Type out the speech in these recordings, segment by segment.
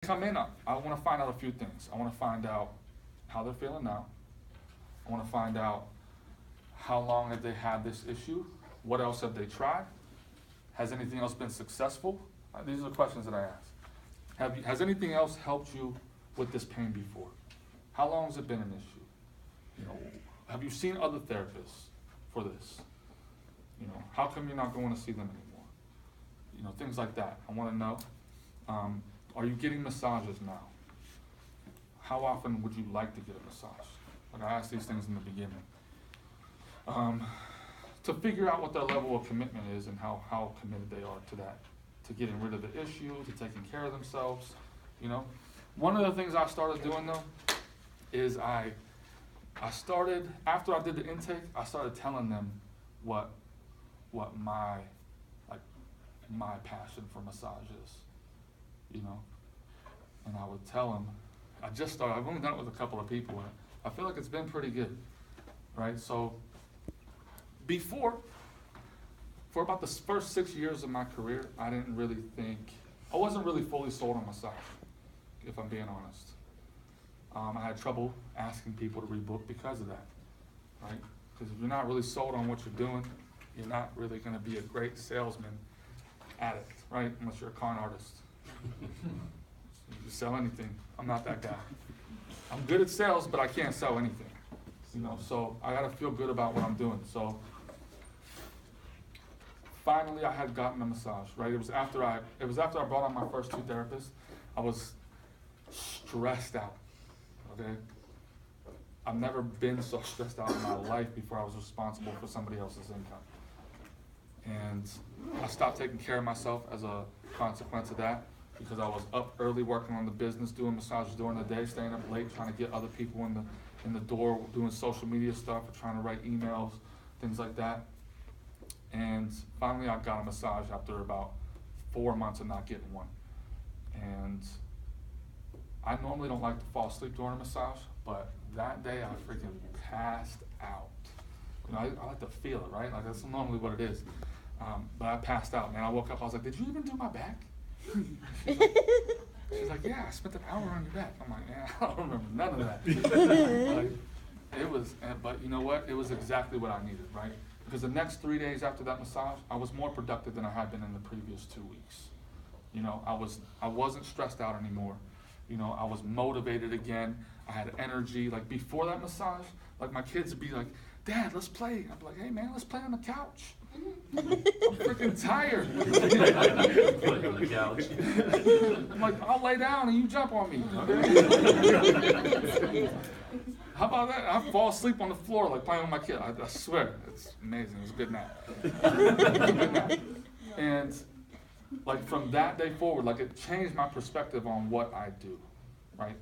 come in, I want to find out a few things. I want to find out how they're feeling now. I want to find out how long have they had this issue? What else have they tried? Has anything else been successful? These are the questions that I ask. Has anything else helped you with this pain before? How long has it been an issue? You know, have you seen other therapists for this? You know, how come you're not going to see them anymore? You know, things like that. I want to know. Are you getting massages now? How often would you like to get a massage? Like I asked these things in the beginning. To figure out what their level of commitment is and how committed they are to that, to getting rid of the issue, to taking care of themselves, you know. One of the things I started doing though is I started, after I did the intake, I started telling them what my passion for massage is, you know. And I would tell them, I've only done it with a couple of people, and I feel like it's been pretty good, right? So for about the first 6 years of my career, I wasn't really fully sold on massage, if I'm being honest. I had trouble asking people to rebook because of that, right? Because if you're not really sold on what you're doing, you're not really going to be a great salesman at it, right? Unless you're a con artist. You can sell anything. I'm not that guy. I'm good at sales, but I can't sell anything. You know, so I gotta feel good about what I'm doing. So finally I had gotten a massage, right? It was after I brought on my first 2 therapists. I was stressed out. Okay? I've never been so stressed out in my life before I was responsible for somebody else's income. And I stopped taking care of myself as a consequence of that, because I was up early working on the business, doing massages during the day, staying up late, trying to get other people in the door, doing social media stuff, or trying to write emails, things like that. And finally I got a massage after about 4 months of not getting one. And I normally don't like to fall asleep during a massage, but that day I freaking passed out. You know, I like to feel it, right? Like that's normally what it is. But I passed out, man. I woke up, I was like, did you even do my back? She's like, yeah, I spent an hour on your back. I'm like, man, I don't remember none of that. Like, but you know what? It was exactly what I needed, right? Because the next 3 days after that massage, I was more productive than I had been in the previous 2 weeks. You know, I wasn't stressed out anymore. You know, I was motivated again. I had energy. Like before that massage, like my kids would be like, Dad, let's play. I'd be like, hey man, let's play on the couch. I'm freaking tired. Play on the couch. I'm like, I'll lay down and you jump on me. How about that? I fall asleep on the floor like playing with my kid. I swear, it's amazing. It was a good nap. And like from that day forward, like it changed my perspective on what I do, right?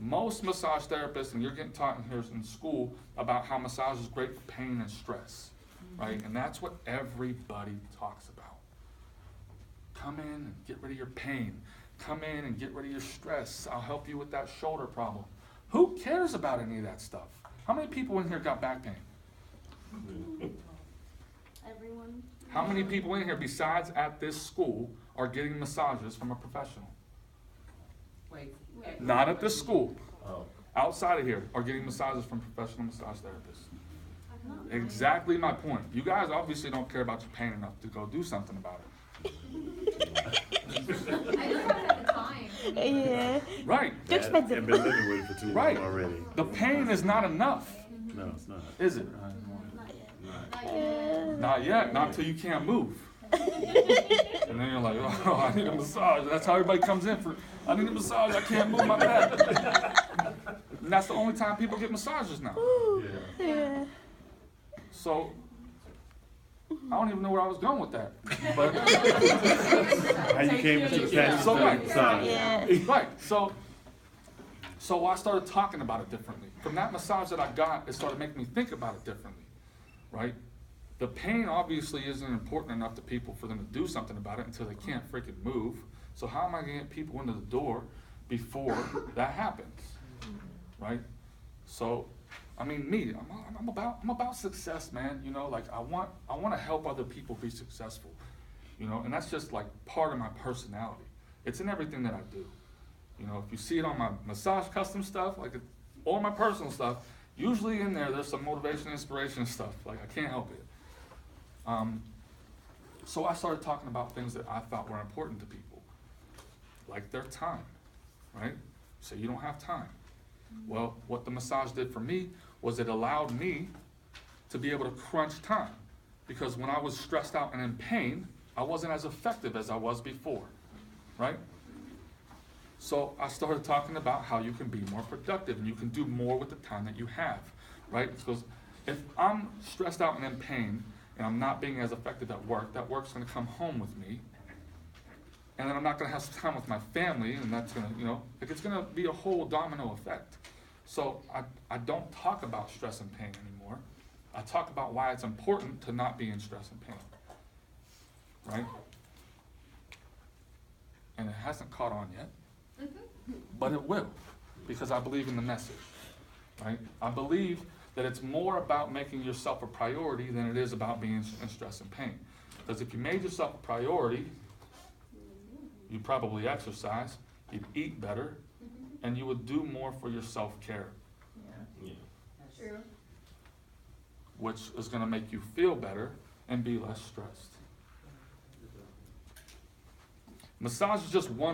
Most massage therapists, and you're getting taught in here in school about how massage is great for pain and stress, right? And that's what everybody talks about. Come in and get rid of your pain. Come in and get rid of your stress. I'll help you with that shoulder problem. Who cares about any of that stuff? How many people in here got back pain? Everyone. How many people in here besides at this school are getting massages from a professional? Wait. Not at this school. Oh. Outside of here are getting massages from professional massage therapists. Not Exactly my point. You guys obviously don't care about your pain enough to go do something about it. I just don't have the time. Yeah. Right. Too expensive. I've been living with it for too Right. long already. The pain is not enough, No, it's not. is it? Not yet. Not until you can't move. And then you're like, oh, I need a massage. That's how everybody comes in for, I need a massage. I can't move my back. And that's the only time people get massages now. Yeah. So, I don't even know where I was going with that. But, How you came into the passion So for right. massage. Yeah. right, so I started talking about it differently. From that massage that I got, it started making me think about it differently, right? The pain obviously isn't important enough to people for them to do something about it until they can't freaking move. So how am I gonna get people into the door before that happens, right? So, I mean, I'm about success, man. You know, like I want to help other people be successful, you know, and that's just like part of my personality. It's in everything that I do. You know, if you see it on my massage custom stuff, like, or my personal stuff, usually in there's some motivation, inspiration stuff. Like, I can't help it. So I started talking about things that I thought were important to people, like their time, right? So you don't have time. Well, what the massage did for me was it allowed me to be able to crunch time, because when I was stressed out and in pain, I wasn't as effective as I was before, right? So I started talking about how you can be more productive and you can do more with the time that you have, right? Because if I'm stressed out and in pain and I'm not being as effective at work, that work's gonna come home with me. And then I'm not gonna have some time with my family, and that's gonna, you know, like, it's gonna be a whole domino effect. So I don't talk about stress and pain anymore. I talk about why it's important to not be in stress and pain, right? And it hasn't caught on yet, but it will, because I believe in the message, right? I believe that it's more about making yourself a priority than it is about being in stress and pain. Because if you made yourself a priority, you'd probably exercise, you'd eat better, and you would do more for your self-care, True. which is gonna make you feel better and be less stressed. Massage is just one